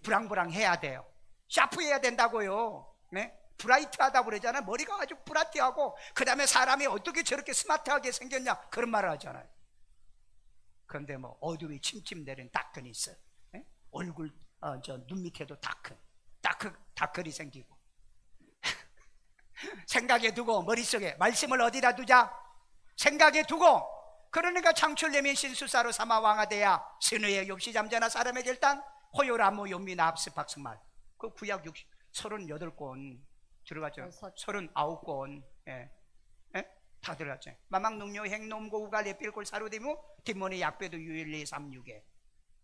브랑브랑 해야 돼요. 샤프해야 된다고요. 네? 브라이트하다고 그러잖아요. 머리가 아주 브라이트하고, 그 다음에 사람이 어떻게 저렇게 스마트하게 생겼냐 그런 말을 하잖아요. 그런데 뭐 어둠이 침침 내린 다크니 있어요. 네? 얼굴 눈 밑에도 다크리 생기고. 생각에 두고, 머릿속에 말씀을 어디다 두자? 생각에 두고. 그러니까 창출내민 신수사로 삼아 왕하되야 선의의 욕시 잠자나 사람에게 일단 호요라무 용미나 합습박승말. 그 구약 38권 들어갔죠. 39권. 예. 예? 다 들어갔죠. 마망농요 행놈고우가 레필골 사루디무 뒷문에 약배도 유일리 36에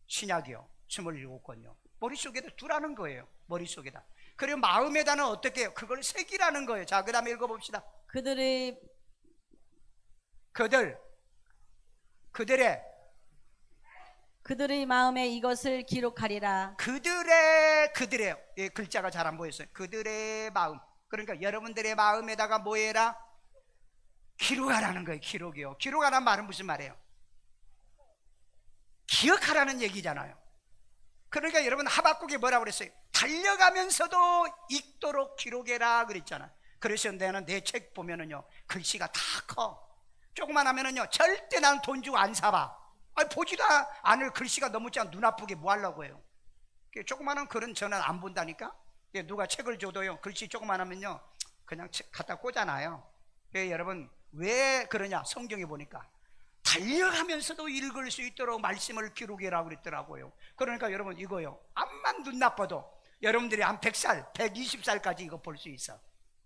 신약이요 27권요. 머릿속에다 두라는 거예요. 머릿속에다. 그리고 마음에다는 어떻게 해요? 그걸 새기라는 거예요. 자, 그 다음에 읽어봅시다. 그들의 마음에 이것을 기록하리라. 그들의 예, 글자가 잘 안 보였어요. 그들의 마음. 그러니까 여러분들의 마음에다가 뭐 해라? 기록하라는 거예요. 기록이요. 기록하라는 말은 무슨 말이에요? 기억하라는 얘기잖아요. 그러니까 여러분 하박국이 뭐라고 그랬어요? 달려가면서도 읽도록 기록해라 그랬잖아. 그래서 나는 내 책 보면은요 글씨가 다 커. 조그만 하면은요 절대 나는 돈 주고 안 사봐. 아니, 보지도 않을 글씨가 너무 짜 눈 아프게 뭐 하려고 해요. 조그만한 글은 저는 안 본다니까. 누가 책을 줘도요 글씨 조그만 하면요 그냥 책 갖다 꽂아놔요. 여러분 왜 그러냐? 성경에 보니까 달려가면서도 읽을 수 있도록 말씀을 기록해라 그랬더라고요. 그러니까 여러분 이거요, 암만 눈 나빠도 여러분들이 한 100살 120살까지 이거 볼 수 있어.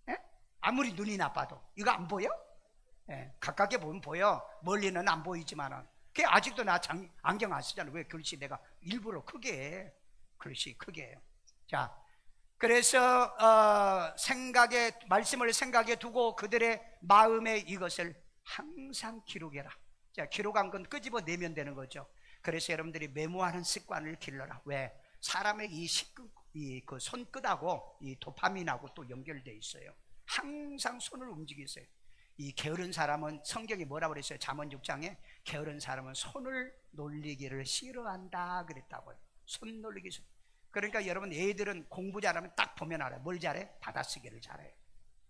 예? 아무리 눈이 나빠도 이거 안 보여? 예, 가깝게 보면 보여. 멀리는 안 보이지만은. 그게 아직도 나 안경 안 쓰잖아. 왜? 글씨 내가 일부러 크게 해. 글씨 크게 해요. 자, 그래서 말씀을 생각에 두고 그들의 마음에 이것을 항상 기록해라. 자, 기록한 건 끄집어내면 되는 거죠. 그래서 여러분들이 메모하는 습관을 길러라. 왜? 사람의 그 손끝하고 이 도파민하고 또 연결되어 있어요. 항상 손을 움직이세요. 이 게으른 사람은 성경이 뭐라고 그랬어요? 잠언 6장에 게으른 사람은 손을 놀리기를 싫어한다 그랬다고요. 손 놀리기 싫어. 그러니까 여러분 애들은 공부 잘하면 딱 보면 알아요. 뭘 잘해? 받아쓰기를 잘해요.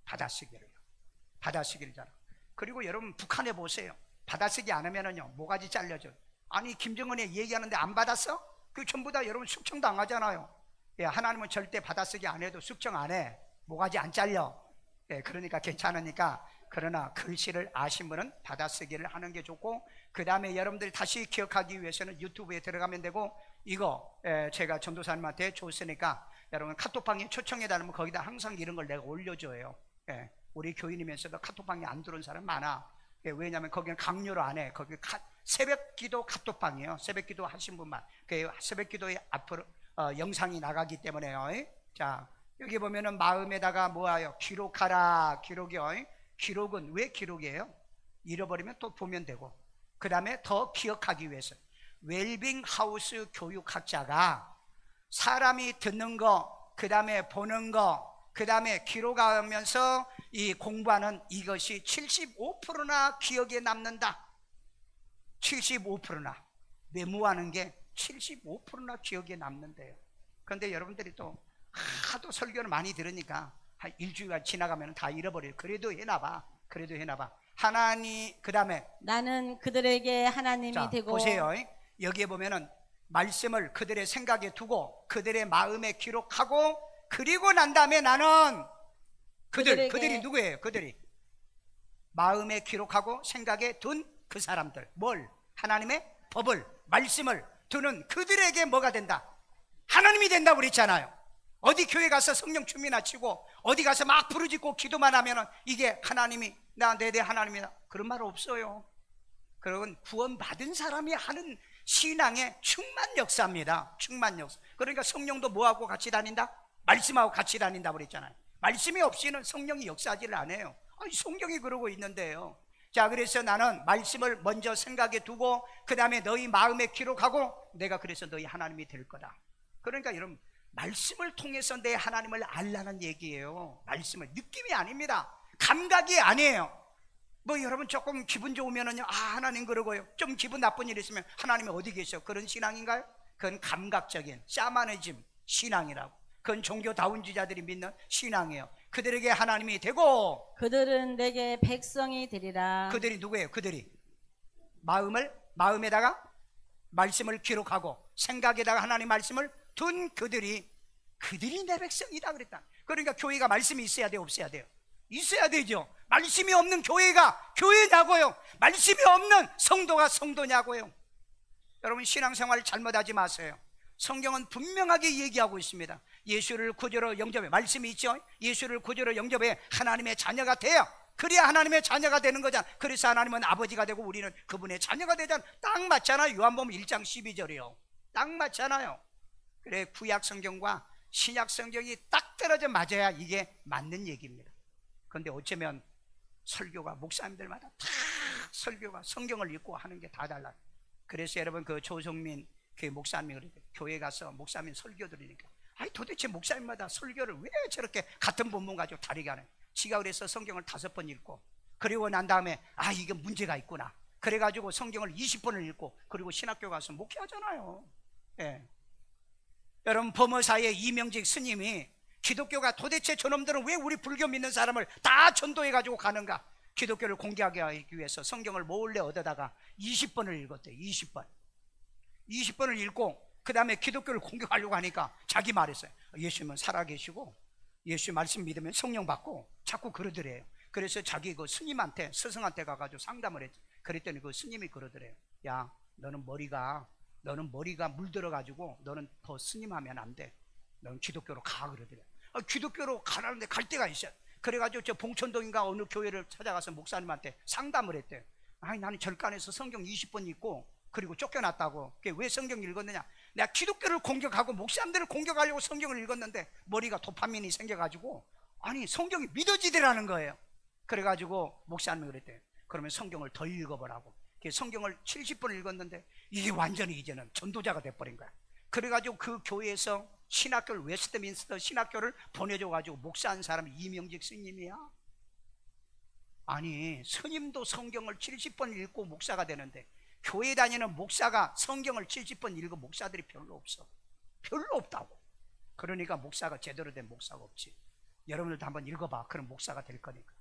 받아쓰기를 잘해. 그리고 여러분 북한에 보세요. 받아쓰기 안 하면은요 모가지 잘려져. 아니 김정은이 얘기하는데 안 받았어? 그 전부 다 여러분 숙청 당하잖아요. 예, 하나님은 절대 받아쓰기 안 해도 숙청 안 해. 모가지 안 잘려. 예, 그러니까 괜찮으니까. 그러나 글씨를 아신 분은 받아쓰기를 하는 게 좋고, 그 다음에 여러분들이 다시 기억하기 위해서는 유튜브에 들어가면 되고, 이거 제가 전도사님한테 줬으니까 여러분 카톡방에 초청해달라면 거기다 항상 이런 걸 내가 올려줘요. 예, 우리 교인이면서도 카톡방에 안 들어온 사람 많아. 예, 왜냐하면 거기는 강요를 안 해. 거기 새벽기도 카톡방이에요. 새벽기도 하신 분만. 그 새벽기도에 앞으로 영상이 나가기 때문에요. 자, 여기 보면은 마음에다가 뭐예요? 기록하라. 기록이요. 기록은 왜 기록이에요? 잃어버리면 또 보면 되고, 그 다음에 더 기억하기 위해서. 웰빙 하우스 교육학자가 사람이 듣는 거, 그 다음에 보는 거, 그 다음에 기록하면서 이 공부하는 이것이 75%나 기억에 남는다. 75%나 메모하는 게 75%나 기억에 남는데요. 그런데 여러분들이 또 하도 설교를 많이 들으니까 한 일주일간 지나가면 다 잃어버려요. 그래도 해나봐. 하나님, 그 다음에 나는 그들에게 하나님이 자, 되고. 보세요. 여기에 보면은 말씀을 그들의 생각에 두고 그들의 마음에 기록하고, 그리고 난 다음에 나는 그들이 누구예요? 그들이 마음에 기록하고 생각에 둔 그 사람들, 뭘? 하나님의 법을, 말씀을 두는 그들에게 뭐가 된다? 하나님이 된다고 그랬잖아요. 어디 교회 가서 성령 춤이나 치고 어디 가서 막 부르짖고 기도만 하면은 이게 하나님이 내 하나님이다, 그런 말 없어요. 그건 구원받은 사람이 하는 신앙의 충만 역사입니다. 충만 역사. 그러니까 성령도 뭐하고 같이 다닌다? 말씀하고 같이 다닌다고 그랬잖아요. 말씀이 없이는 성령이 역사하지를 않아요. 아니, 성경이 그러고 있는데요. 자, 그래서 나는 말씀을 먼저 생각에 두고 그 다음에 너희 마음에 기록하고 내가 그래서 너희 하나님이 될 거다. 그러니까 여러분, 말씀을 통해서 내 하나님을 알라는 얘기예요. 말씀을, 느낌이 아닙니다. 감각이 아니에요. 뭐 여러분 조금 기분 좋으면은요, 아, 하나님 그러고요. 좀 기분 나쁜 일 있으면 하나님이 어디 계셔? 그런 신앙인가요? 그건 감각적인 샤머니즘 신앙이라고. 그건 종교다운주의자들이 믿는 신앙이에요. 그들에게 하나님이 되고 그들은 내게 백성이 되리라. 그들이 누구예요? 그들이 마음에다가 말씀을 기록하고 생각에다가 하나님 말씀을 둔 그들이 내 백성이다 그랬다. 그러니까 교회가 말씀이 있어야 돼요? 없어야 돼요? 있어야 되죠. 말씀이 없는 교회가 교회냐고요? 말씀이 없는 성도가 성도냐고요? 여러분, 신앙생활 잘못하지 마세요. 성경은 분명하게 얘기하고 있습니다. 예수를 구주로 영접해, 말씀이 있죠. 예수를 구주로 영접해 하나님의 자녀가 돼요. 그래야 하나님의 자녀가 되는 거잖아. 그래서 하나님은 아버지가 되고 우리는 그분의 자녀가 되잖아. 딱 맞잖아요. 요한복음 1장 12절이요 딱 맞잖아요. 그래, 구약 성경과 신약 성경이 딱 떨어져 맞아야 이게 맞는 얘기입니다. 그런데 어쩌면 설교가 목사님들마다 다 설교가 성경을 읽고 하는 게 다 달라요. 그래서 여러분, 그 조성민 그 목사님이 그랬대요. 교회 가서 목사님 설교 들으니까, 아니 도대체 목사님마다 설교를 왜 저렇게 같은 본문 가지고 다르게 하는? 지가 그래서 성경을 5번 읽고, 그리고 난 다음에 아, 이게 문제가 있구나, 그래가지고 성경을 20번을 읽고, 그리고 신학교 가서 목회하잖아요. 예. 여러분, 범어사의 이명직 스님이 기독교가 도대체 저놈들은 왜 우리 불교 믿는 사람을 다 전도해가지고 가는가, 기독교를 공개하게 하기 위해서 성경을 몰래 얻어다가 20번을 읽었대요. 20번을 읽고 그 다음에 기독교를 공격하려고 하니까 자기 말했어요. 예수님은 살아계시고 예수 말씀 믿으면 성령 받고, 자꾸 그러더래요. 그래서 자기 그 스님한테, 스승한테 가가지고 상담을 했지. 그랬더니 그 스님이 그러더래요. 야, 너는 머리가 물들어가지고 너는 더 스님하면 안 돼. 너는 기독교로 가, 그러더래요. 기독교로 가라는데 갈 데가 있어요. 그래가지고 저 봉천동인가 어느 교회를 찾아가서 목사님한테 상담을 했대요. 아니, 나는 절간에서 성경 20번 읽고 그리고 쫓겨났다고. 그게 왜 성경 읽었느냐? 내가 기독교를 공격하고 목사님들을 공격하려고 성경을 읽었는데 머리가 도파민이 생겨가지고, 아니, 성경이 믿어지더라는 거예요. 그래가지고 목사님이 그랬대요. 그러면 성경을 더 읽어보라고. 성경을 70번 읽었는데 이게 완전히 이제는 전도자가 돼버린 거야. 그래가지고 그 교회에서 신학교를, 웨스트민스터 신학교를 보내줘가지고 목사한 사람이 이명직 스님이야. 아니, 스님도 성경을 70번 읽고 목사가 되는데 교회 다니는 목사가 성경을 70번 읽은 목사들이 별로 없어. 별로 없다고. 그러니까 목사가 제대로 된 목사가 없지. 여러분들도 한번 읽어봐. 그럼 목사가 될 거니까.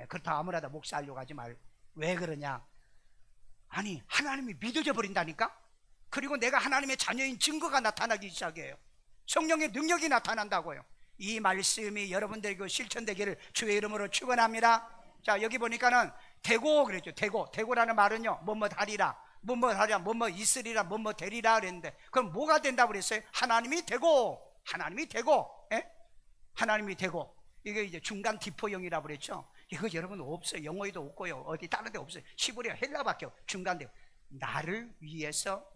그렇다고 아무나 목사 하려고 하지 말고. 왜 그러냐? 아니, 하나님이 믿어져 버린다니까. 그리고 내가 하나님의 자녀인 증거가 나타나기 시작해요. 성령의 능력이 나타난다고요. 이 말씀이 여러분들에게 실천되기를 주의 이름으로 축원합니다. 자, 여기 보니까는 되고 그랬죠. 되고라는 말은요, 뭐뭐 하리라, 뭐뭐 있으리라, 뭐뭐 되리라 그랬는데, 그럼 뭐가 된다고 그랬어요? 하나님이 되고. 예? 하나님이 되고. 이게 이제 중간 디포형이라고 그랬죠. 이거 여러분 없어요. 영어에도 없고요, 어디 다른 데 없어요. 시브리아 헬라밖에 중간대. 나를 위해서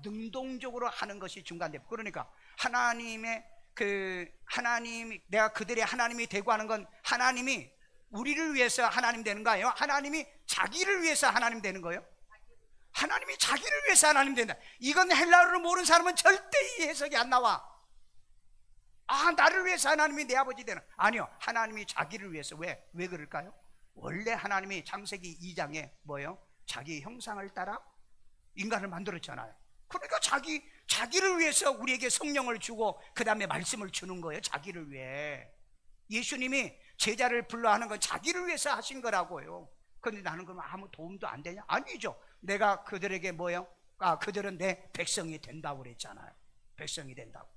능동적으로 하는 것이 중간대. 그러니까 하나님이 내가 그들의 하나님이 되고 하는 건, 하나님이 우리를 위해서 하나님 되는 거예요? 하나님이 자기를 위해서 하나님 되는 거예요? 하나님이 자기를 위해서 하나님 된다. 이건 헬라어를 모르는 사람은 절대 이 해석이 안 나와. 아, 나를 위해서 하나님이 내 아버지 되는. 아니요, 하나님이 자기를 위해서. 왜 그럴까요? 원래 하나님이 창세기 2장에 뭐예요? 자기 형상을 따라 인간을 만들었잖아요. 그러니까 자기 자기를 위해서 우리에게 성령을 주고 그 다음에 말씀을 주는 거예요. 자기를 위해. 예수님이 제자를 불러 하는 건 자기를 위해서 하신 거라고요. 그런데 나는 그럼 아무 도움도 안 되냐? 아니죠. 내가 그들에게 뭐예요? 그들은 내 백성이 된다고 그랬잖아요. 백성이 된다고.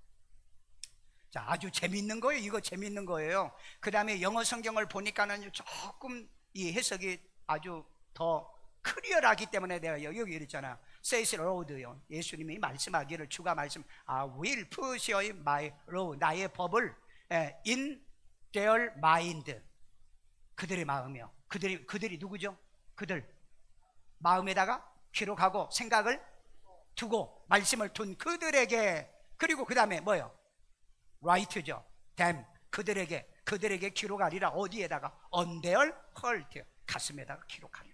자, 아주 재밌는 거예요. 이거 재밌는 거예요. 그 다음에 영어 성경을 보니까는 조금 이 해석이 아주 더 클리어하기 때문에 내가 여기 이랬잖아요. says Lord요. 예수님이 말씀하기를, 주가 말씀, will put my law, 나의 법을 in their mind, 그들의 마음이요. 그들이 누구죠? 그들 마음에다가 기록하고 생각을 두고 말씀을 둔 그들에게, 그리고 그 다음에 뭐요? write죠. them, 그들에게 기록하리라. 어디에다가? on their heart, 가슴에다가 기록하리라.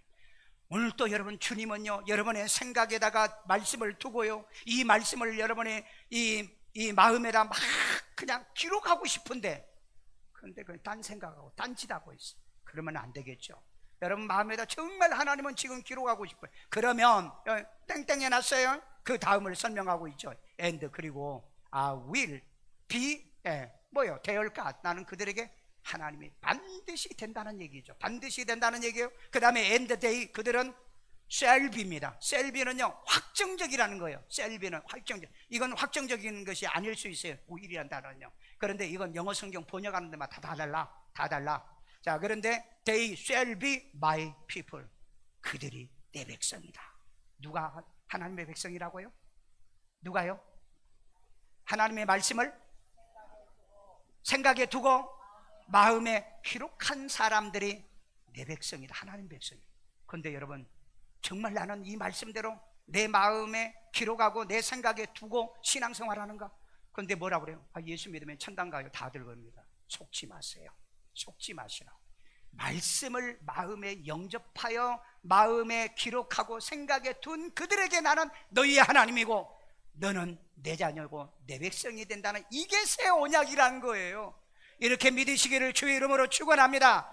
오늘 또 여러분, 주님은요 여러분의 생각에다가 말씀을 두고요, 이 말씀을 여러분의 이 마음에다 막 그냥 기록하고 싶은데, 그런데 그냥 딴 생각하고 딴짓하고 있어. 그러면 안 되겠죠. 여러분 마음에다 정말 하나님은 지금 기록하고 싶어요. 그러면 땡땡 해놨어요. 그 다음을 설명하고 있죠. and, 그리고 will be, 뭐요? 되올까? 나는 그들에게 하나님이 반드시 된다는 얘기죠. 반드시 된다는 얘기예요. 그 다음에 and they, 그들은 shall be입니다. shall be는요 확정적이라는 거예요. shall be는 확정적. 이건 확정적인 것이 아닐 수 있어요. will이라는 단어는요. 그런데 이건 영어 성경 번역하는 데마다 다 달라. 자, 그런데 they shall be my people, 그들이 내 백성이다. 누가 하나님의 백성이라고요? 누가요? 하나님의 말씀을 생각에 두고 마음에 기록한 사람들이 내 백성이다. 하나님 백성이다. 그런데 여러분, 정말 나는 이 말씀대로 내 마음에 기록하고 내 생각에 두고 신앙생활하는가? 그런데 뭐라 그래요? 예수 믿으면 천당 가요. 다들 그럽니다. 속지 마세요. 속지 마시라고. 말씀을 마음에 영접하여 마음에 기록하고 생각에 둔 그들에게 나는 너희의 하나님이고 너는 내 자녀고 내 백성이 된다는, 이게 새 언약이라는 거예요. 이렇게 믿으시기를 주의 이름으로 축원합니다.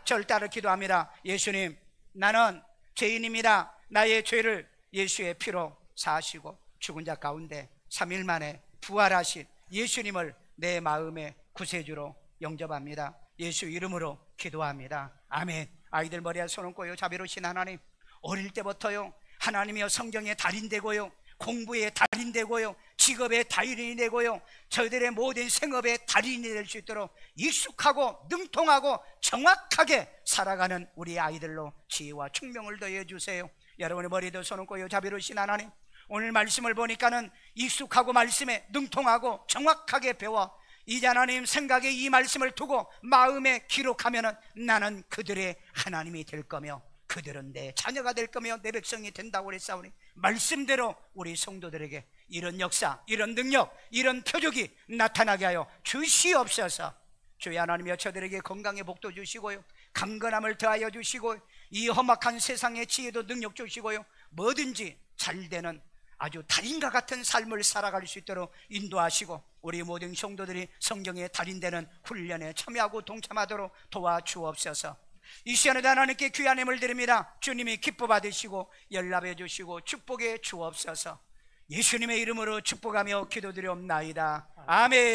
절따를 기도합니다. 예수님, 나는 죄인입니다. 나의 죄를 예수의 피로 사하시고 죽은 자 가운데 3일 만에 부활하신 예수님을 내 마음의 구세주로 영접합니다. 예수 이름으로 기도합니다. 아멘. 아이들 머리에 손 얹고요, 자비로우신 하나님, 어릴 때부터요 하나님이여 성경의 달인 되고요, 공부의 달인 되고요, 직업의 달인이 되고요, 저희들의 모든 생업의 달인이 될 수 있도록 익숙하고 능통하고 정확하게 살아가는 우리 아이들로 지혜와 총명을 더해 주세요. 여러분의 머리도 손 얹고요, 자비로우신 하나님, 오늘 말씀을 보니까는 익숙하고 말씀에 능통하고 정확하게 배워 이제 하나님 생각에 이 말씀을 두고 마음에 기록하면은 나는 그들의 하나님이 될 거며 그들은 내 자녀가 될 거며 내 백성이 된다고 그랬사오니, 말씀대로 우리 성도들에게 이런 역사, 이런 능력, 이런 표적이 나타나게 하여 주시옵소서. 주의 하나님이여, 저들에게 건강의 복도 주시고요, 강건함을 더하여 주시고, 이 험악한 세상의 지혜도 능력 주시고요, 뭐든지 잘 되는 아주 달인과 같은 삶을 살아갈 수 있도록 인도하시고, 우리 모든 성도들이 성경의 달인되는 훈련에 참여하고 동참하도록 도와주옵소서. 이 시간에 하나님께 귀한 힘을 드립니다. 주님이 기뻐 받으시고 연락해 주시고 축복해 주옵소서. 예수님의 이름으로 축복하며 기도드리옵나이다. 아멘.